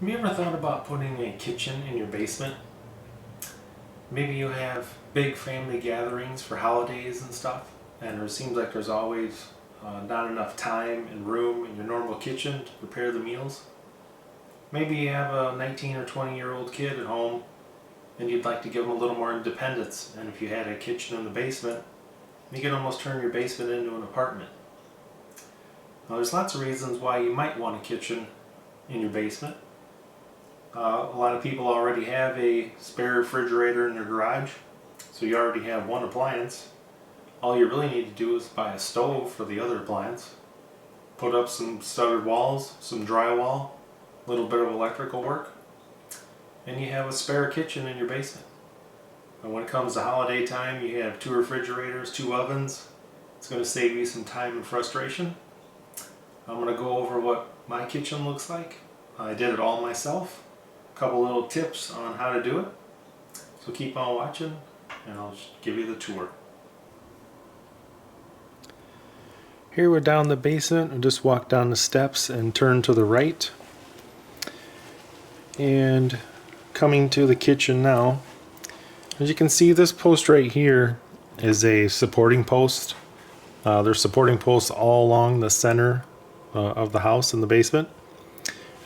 Have you ever thought about putting a kitchen in your basement? Maybe you have big family gatherings for holidays and stuff, and it seems like there's always not enough time and room in your normal kitchen to prepare the meals. Maybe you have a 19 or 20-year-old kid at home and you'd like to give them a little more independence, and if you had a kitchen in the basement, you could almost turn your basement into an apartment. Now, there's lots of reasons why you might want a kitchen in your basement. A lot of people already have a spare refrigerator in their garage, so you already have one appliance. All you really need to do is buy a stove for the other appliance, put up some studded walls, some drywall, a little bit of electrical work, and you have a spare kitchen in your basement. And when it comes to holiday time, you have 2 refrigerators, 2 ovens. It's going to save you some time and frustration. I'm going to go over what my kitchen looks like. I did it all myself. Couple little tips on how to do it. So keep on watching and I'll give you the tour. Here we're down the basement. I'll just walk down the steps and turn to the right. And coming to the kitchen now. As you can see, this post right here is a supporting post. There's supporting posts all along the center of the house in the basement.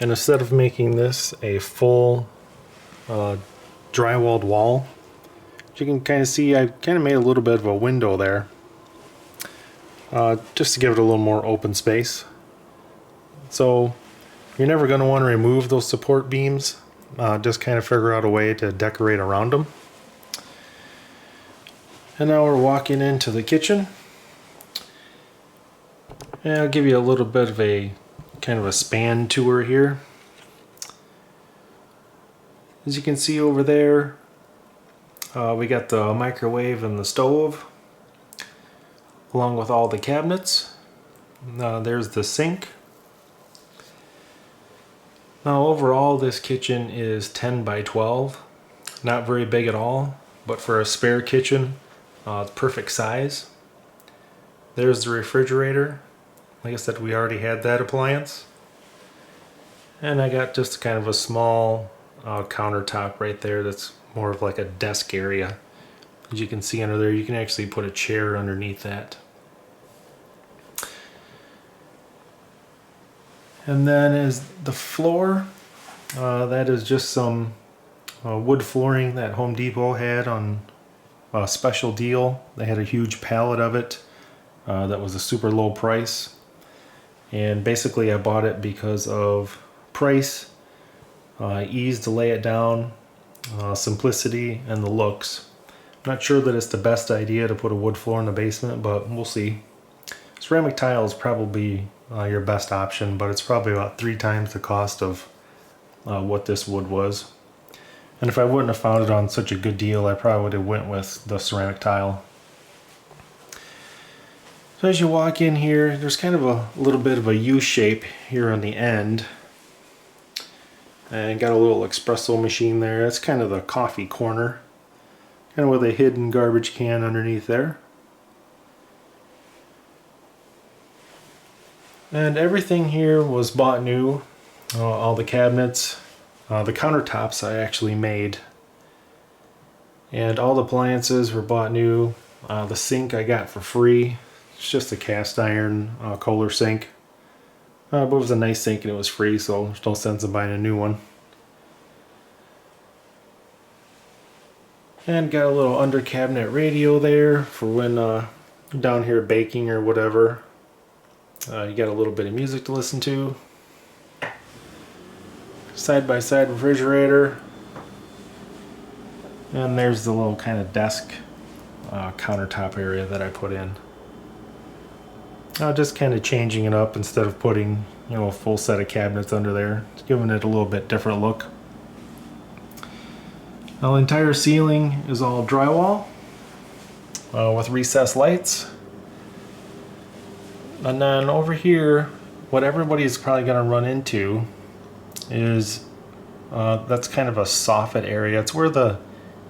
And instead of making this a full drywalled wall, you can kind of see I kind of made a little bit of a window there just to give it a little more open space. So you're never going to want to remove those support beams, just kind of figure out a way to decorate around them. And now we're walking into the kitchen, and I'll give you a little bit of a kind of a span tour here. As you can see over there, we got the microwave and the stove, along with all the cabinets. There's the sink. Now overall, this kitchen is 10 by 12. Not very big at all, but for a spare kitchen, it's perfect size. There's the refrigerator. Like I said, we already had that appliance. And I got just kind of a small countertop right there that's more of like a desk area. As you can see under there, you can actually put a chair underneath that. And then is the floor. That is just some wood flooring that Home Depot had on a special deal. They had a huge pallet of it that was a super low price. And basically I bought it because of price, ease to lay it down, simplicity, and the looks. I'm not sure that it's the best idea to put a wood floor in the basement, but we'll see. Ceramic tile is probably your best option, but it's probably about 3 times the cost of what this wood was. And if I wouldn't have found it on such a good deal, I probably would have went with the ceramic tile. So as you walk in here, there's kind of a little bit of a U shape here on the end. And got a little espresso machine there. That's kind of the coffee corner. Kind of with a hidden garbage can underneath there. And everything here was bought new. All the cabinets, the countertops I actually made. And all the appliances were bought new. The sink I got for free. It's just a cast iron Kohler sink. But it was a nice sink and it was free, so there's no sense in buying a new one. And got a little under cabinet radio there for when down here baking or whatever. You got a little bit of music to listen to. Side by side refrigerator. And there's the little kind of desk countertop area that I put in. Just kind of changing it up instead of putting, a full set of cabinets under there. It's giving it a little bit different look. Now the entire ceiling is all drywall with recessed lights. And then over here, what everybody's probably going to run into is that's kind of a soffit area. It's where the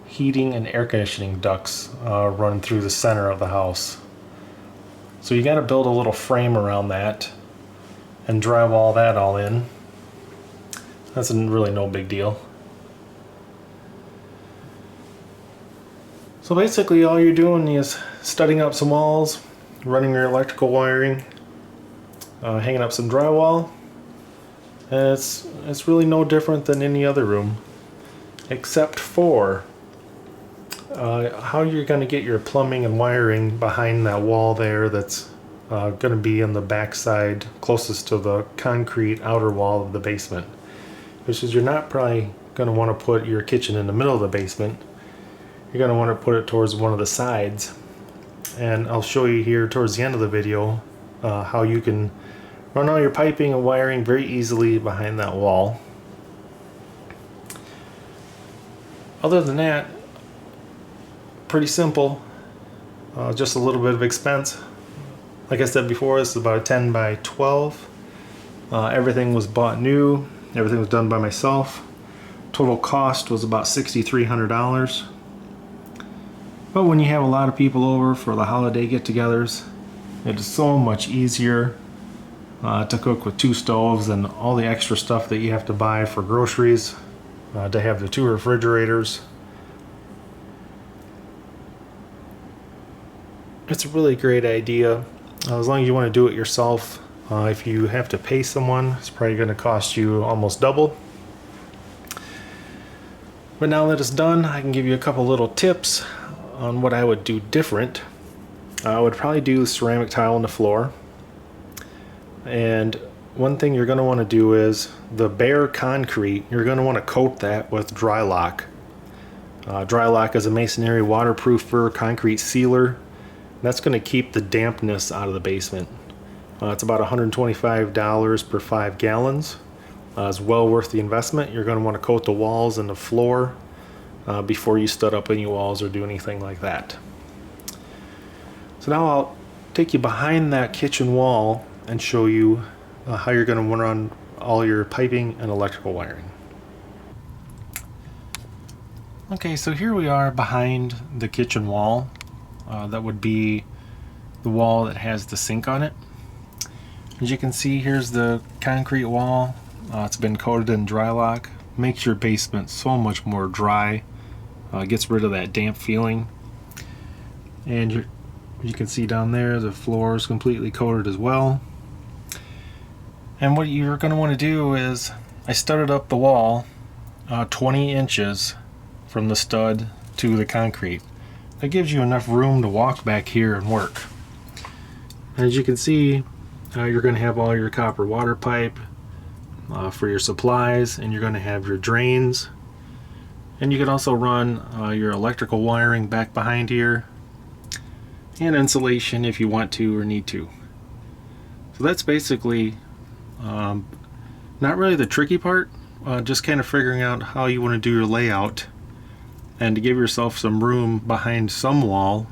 heating and air conditioning ducts run through the center of the house. So you got to build a little frame around that and drywall that all in. That's really no big deal. So basically all you're doing is studding up some walls, running your electrical wiring, hanging up some drywall, and it's really no different than any other room, except for how you're going to get your plumbing and wiring behind that wall there that's going to be in the back side closest to the concrete outer wall of the basement. Which is, you're not probably going to want to put your kitchen in the middle of the basement. You're going to want to put it towards one of the sides. And I'll show you here towards the end of the video how you can run all your piping and wiring very easily behind that wall. Other than that, pretty simple. Just a little bit of expense. Like I said before, this is about a 10 by 12. Everything was bought new. Everything was done by myself. Total cost was about $6,300. But when you have a lot of people over for the holiday get-togethers, it is so much easier to cook with 2 stoves and all the extra stuff that you have to buy for groceries, to have the 2 refrigerators. It's a really great idea, as long as you want to do it yourself. If you have to pay someone, it's probably going to cost you almost double. But now that it's done, I can give you a couple little tips on what I would do different. I would probably do ceramic tile on the floor. And one thing you're going to want to do is the bare concrete, you're going to want to coat that with Drylok. Drylok is a masonry waterproofer concrete sealer. That's going to keep the dampness out of the basement. It's about $125 per 5 gallons. It's well worth the investment. You're going to want to coat the walls and the floor before you stud up any walls or do anything like that. So now I'll take you behind that kitchen wall and show you how you're going to run all your piping and electrical wiring. Okay, so here we are behind the kitchen wall. That would be the wall that has the sink on it. As you can see, here's the concrete wall. It's been coated in Drylok. Makes your basement so much more dry. Gets rid of that damp feeling. And you can see down there, the floor is completely coated as well. And what you're going to want to do is, I studded up the wall 20 inches from the stud to the concrete. That gives you enough room to walk back here and work. And as you can see, you're going to have all your copper water pipe for your supplies, and you're going to have your drains. And you can also run your electrical wiring back behind here, and insulation if you want to or need to. So that's basically not really the tricky part, just kind of figuring out how you want to do your layout and to give yourself some room behind some wall,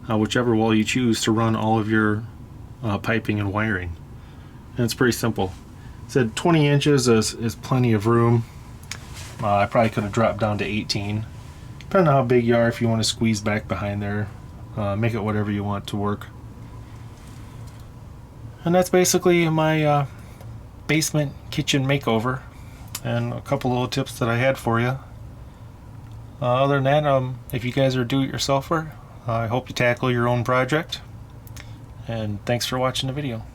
whichever wall you choose, to run all of your piping and wiring. And it's pretty simple. I said 20 inches is plenty of room. I probably could have dropped down to 18. Depending on how big you are, if you want to squeeze back behind there, make it whatever you want to work. And that's basically my basement kitchen makeover, and a couple little tips that I had for you. Other than that, if you guys are do-it-yourselfer, I hope you tackle your own project. And thanks for watching the video.